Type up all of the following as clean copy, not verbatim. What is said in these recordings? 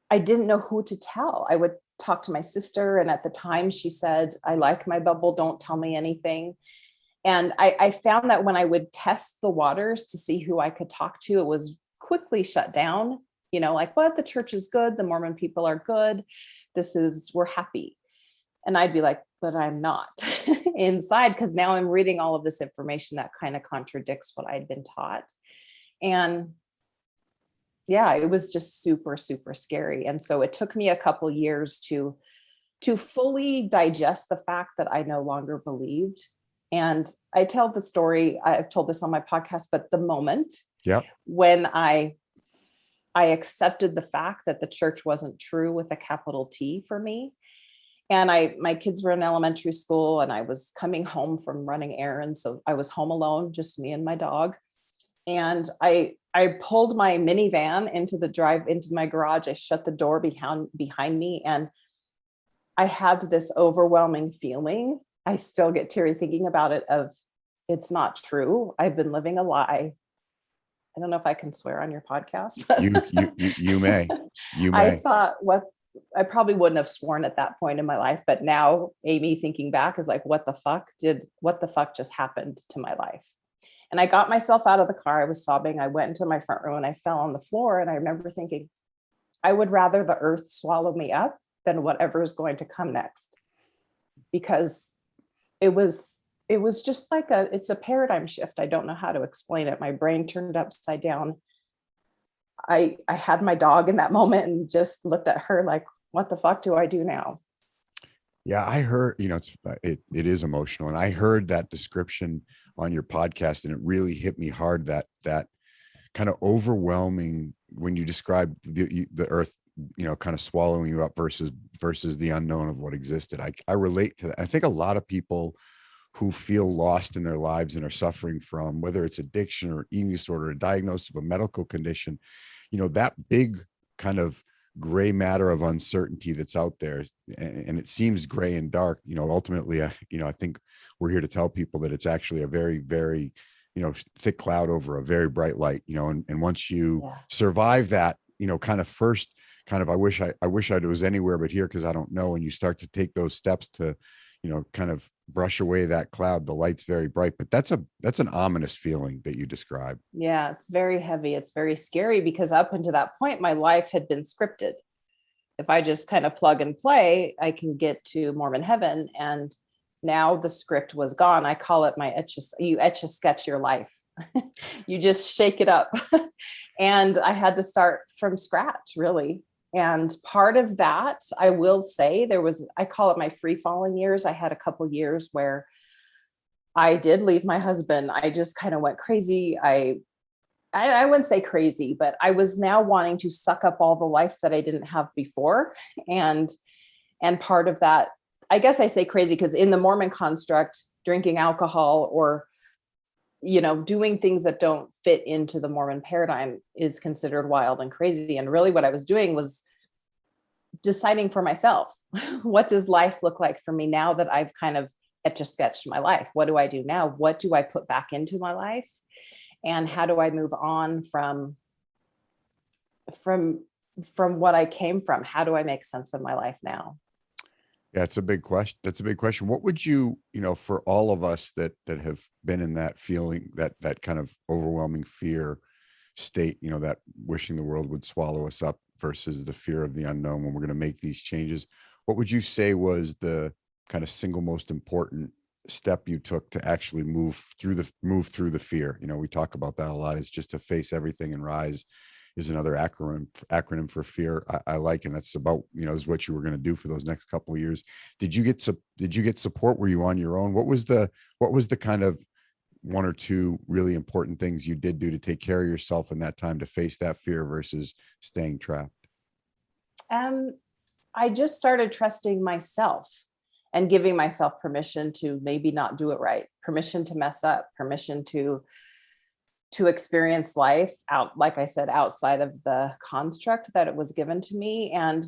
I didn't know who to tell. I would talk to my sister, and at the time she said, I like my bubble, don't tell me anything. And I found that when I would test the waters to see who I could talk to, it was quickly shut down. Like, well, the church is good, the Mormon people are good, we're happy. And I'd be like, but I'm not inside, because now I'm reading all of this information that kind of contradicts what I'd been taught. And yeah, it was just super, super scary. And so it took me a couple years to fully digest the fact that I no longer believed. And I tell the story, I've told this on my podcast, but the moment when I accepted the fact that the church wasn't true with a capital T for me. And my kids were in elementary school, and I was coming home from running errands. So I was home alone, just me and my dog. And I pulled my minivan into my garage. I shut the door behind me, and I had this overwhelming feeling. I still get teary thinking about it, of it's not true. I've been living a lie. I don't know if I can swear on your podcast. You may. I thought, I probably wouldn't have sworn at that point in my life, but now Amy, thinking back, is like, what the fuck just happened to my life? And I got myself out of the car. I was sobbing. I went into my front room and I fell on the floor. And I remember thinking, I would rather the earth swallow me up than whatever is going to come next. Because it was just like it's a paradigm shift. I don't know how to explain it. My brain turned upside down. I had my dog in that moment and just looked at her like, what the fuck do I do now? Yeah, I heard, it is emotional. And I heard that description on your podcast, and it really hit me hard, that kind of overwhelming, when you describe the earth, kind of swallowing you up versus the unknown of what existed. I relate to that. I think a lot of people who feel lost in their lives and are suffering from, whether it's addiction or eating disorder, a diagnosis of a medical condition, that big kind of gray matter of uncertainty that's out there, and it seems gray and dark, ultimately, I think we're here to tell people that it's actually a very, very, thick cloud over a very bright light, and once you survive that, kind of first, kind of, I wish I was anywhere but here, because I don't know. And you start to take those steps to, kind of brush away that cloud. The light's very bright, but that's an ominous feeling that you describe. Yeah, it's very heavy. It's very scary, because up until that point, my life had been scripted. If I just kind of plug and play, I can get to Mormon heaven. And now the script was gone. I call it you etch a sketch your life. You just shake it up. And I had to start from scratch, really. And part of that, I will say, I call it my free falling years. I had a couple years where I did leave my husband. I just kind of went crazy. I wouldn't say crazy, but I was now wanting to suck up all the life that I didn't have before. And part of that, I guess I say crazy because in the Mormon construct, drinking alcohol or, doing things that don't fit into the Mormon paradigm is considered wild and crazy. And really what I was doing was deciding for myself, what does life look like for me now that I've kind of etch-a-sketched my life? What do I do now? What do I put back into my life? And how do I move on from what I came from? How do I make sense of my life now? Yeah, it's a big question. That's a big question. What would you, for all of us that have been in that feeling, that kind of overwhelming fear state, that wishing the world would swallow us up versus the fear of the unknown when we're going to make these changes, what would you say was the kind of single most important step you took to actually move through the fear? We talk about that a lot. It's just to face everything and rise is another acronym for fear. I like, and that's about, is what you were going to do for those next couple of years. Did you get support? Were you on your own? What was the kind of one or two really important things you did do to take care of yourself in that time to face that fear versus staying trapped? I just started trusting myself and giving myself permission to maybe not do it right, permission to mess up, permission to experience life out, like I said, outside of the construct that it was given to me. And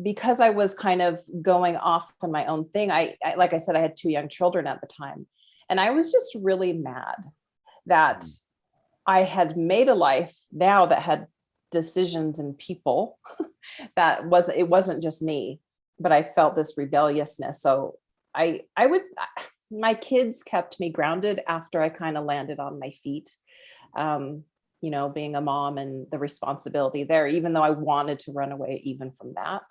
because I was kind of going off on my own thing, I like I said, I had 2 young children at the time. And I was just really mad that I had made a life now that had decisions and people it wasn't just me, but I felt this rebelliousness. So my kids kept me grounded after I kind of landed on my feet. Being a mom and the responsibility there, even though I wanted to run away even from that.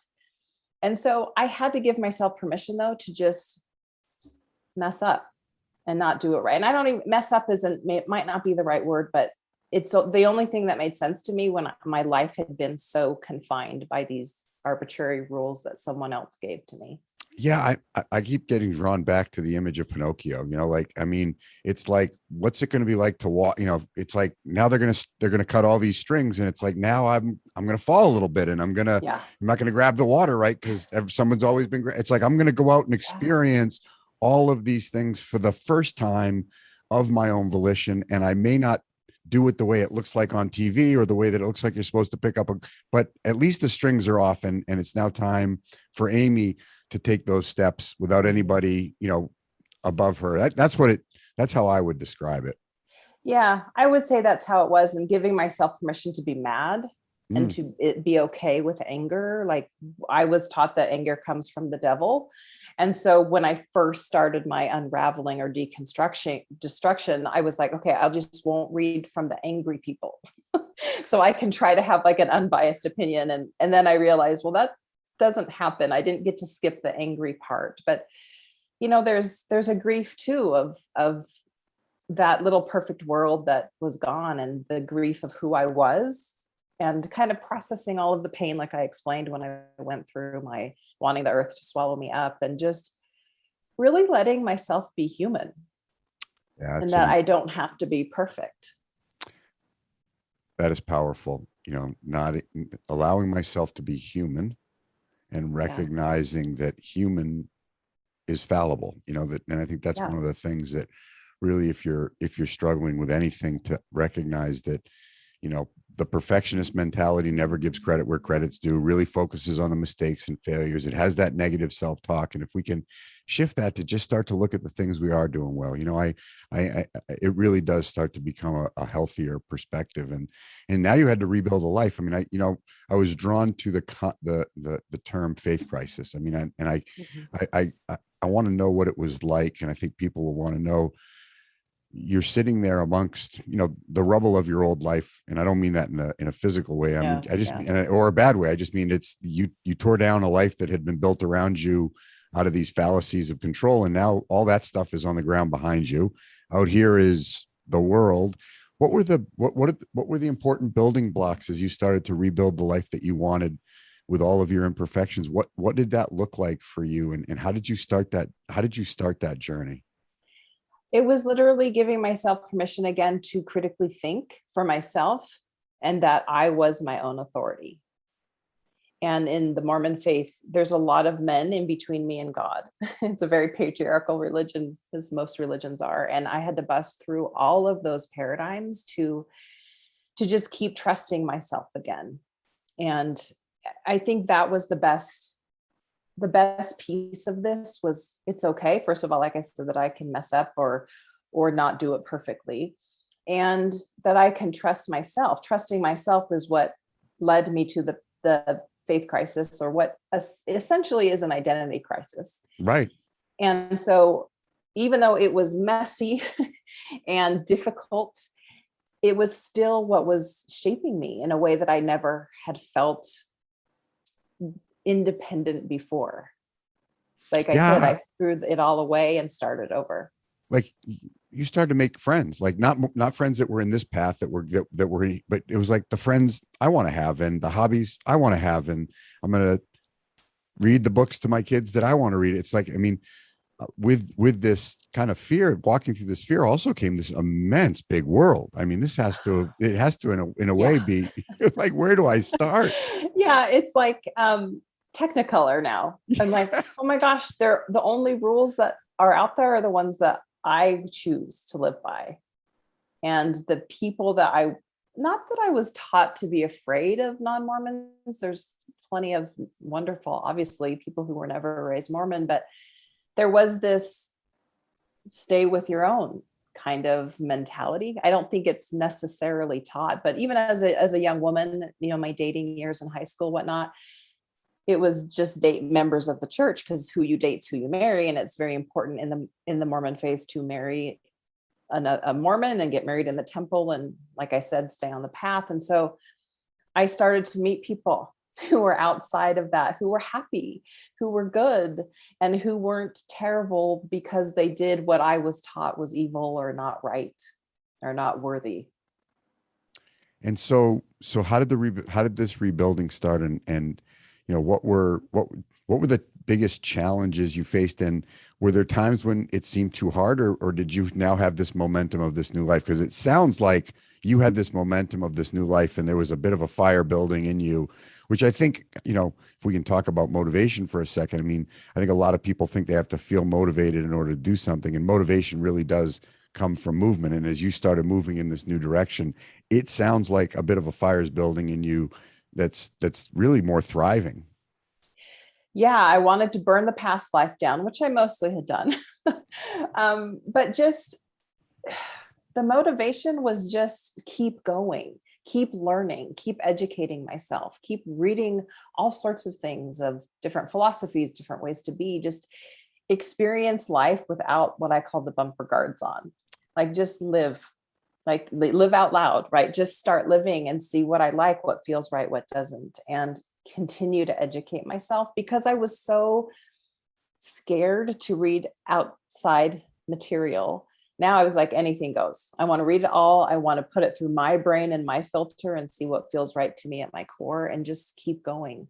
And so I had to give myself permission though, to just mess up and not do it right. And I don't even mess up it might not be the right word, but it's the only thing that made sense to me when my life had been so confined by these arbitrary rules that someone else gave to me. Yeah, I keep getting drawn back to the image of Pinocchio. Like, I mean, it's like, what's it going to be like to walk? It's like now they're gonna cut all these strings, and it's like now I'm gonna fall a little bit, and I'm not gonna grab the water, right? Because someone's always been. It's like I'm gonna go out and experience all of these things for the first time of my own volition, and I may not do it the way it looks like on TV or the way that it looks like you're supposed to pick up but at least the strings are off, and it's now time for Amy to take those steps without anybody, above her. That's how I would describe it. Yeah, I would say that's how it was, and giving myself permission to be mad and to be okay with anger. Like, I was taught that anger comes from the devil. And so when I first started my unraveling or destruction, I was like, okay, I just won't read from the angry people. So I can try to have like an unbiased opinion. And then I realized, well, that doesn't happen. I didn't get to skip the angry part. But, there's a grief too of that little perfect world that was gone, and the grief of who I was, and kind of processing all of the pain, like I explained when I went through my wanting the earth to swallow me up, and just really letting myself be human. Yeah, and that I don't have to be perfect. That is powerful. Not allowing myself to be human, and recognizing that human is fallible, and I think that's one of the things that really, if you're struggling with anything, to recognize that, the perfectionist mentality never gives credit where credit's due, really focuses on the mistakes and failures. It has that negative self-talk. And if we can shift that to just start to look at the things we are doing well, it really does start to become a healthier perspective. And now you had to rebuild a life. I mean, I was drawn to the term faith crisis. I mean, I want to know what it was like. And I think people will want to know, you're sitting there amongst, the rubble of your old life. And I don't mean that in a physical way. Or a bad way. I just mean, it's you tore down a life that had been built around you out of these fallacies of control. And now all that stuff is on the ground behind you. Out here is the world. What were the important building blocks as you started to rebuild the life that you wanted with all of your imperfections? What did that look like for you? And how did you start that? How did you start that journey? It was literally giving myself permission again to critically think for myself, and that I was my own authority. And in the Mormon faith, there's a lot of men in between me and God. It's a very patriarchal religion, as most religions are. And I had to bust through all of those paradigms to just keep trusting myself again. And I think that was the best piece of this was, it's okay. First of all, like I said, that I can mess up or not do it perfectly, and that I can trust myself. Trusting myself is what led me to the faith crisis, or what essentially is an identity crisis. Right. And so even though it was messy and difficult, it was still what was shaping me in a way that I never had felt independent before. Like I said, I threw it all away and started over. Like, you started to make friends, like not friends that were in this path that were but it was like the friends I want to have, and the hobbies I want to have, and I'm going to read the books to my kids that I want to read. It's like, I mean, with this kind of fear, walking through this fear also came this immense big world. I mean, it has to in a way be like, where do I start? Yeah. It's like, Technicolor now. I'm like, oh my gosh, the only rules that are out there are the ones that I choose to live by. And the people that not that I was taught to be afraid of non-Mormons. There's plenty of wonderful, obviously, people who were never raised Mormon, but there was this stay with your own kind of mentality. I don't think it's necessarily taught, but even as a young woman, my dating years in high school, whatnot, it was just date members of the church, because who you date's who you marry. And it's very important in the Mormon faith to marry a Mormon and get married in the temple. And like I said, stay on the path. And so I started to meet people who were outside of that, who were happy, who were good, and who weren't terrible because they did what I was taught was evil or not right or not worthy. And so how did this rebuilding start? And what were the biggest challenges you faced? And were there times when it seemed too hard, or did you now have this momentum of this new life? Because it sounds like you had this momentum of this new life and there was a bit of a fire building in you, which I think, if we can talk about motivation for a second. I mean, I think a lot of people think they have to feel motivated in order to do something, and motivation really does come from movement. And as you started moving in this new direction, it sounds like a bit of a fire's building in you that's really more thriving. Yeah, I wanted to burn the past life down, which I mostly had done. But just the motivation was just keep going, keep learning, keep educating myself, keep reading all sorts of things of different philosophies, different ways to be, just experience life without what I call the bumper guards on. Like just live, like live out loud, right? Just start living and see what I like, what feels right, what doesn't, and continue to educate myself, because I was so scared to read outside material. Now I was like, anything goes. I want to read it all. I want to put it through my brain and my filter and see what feels right to me at my core and just keep going.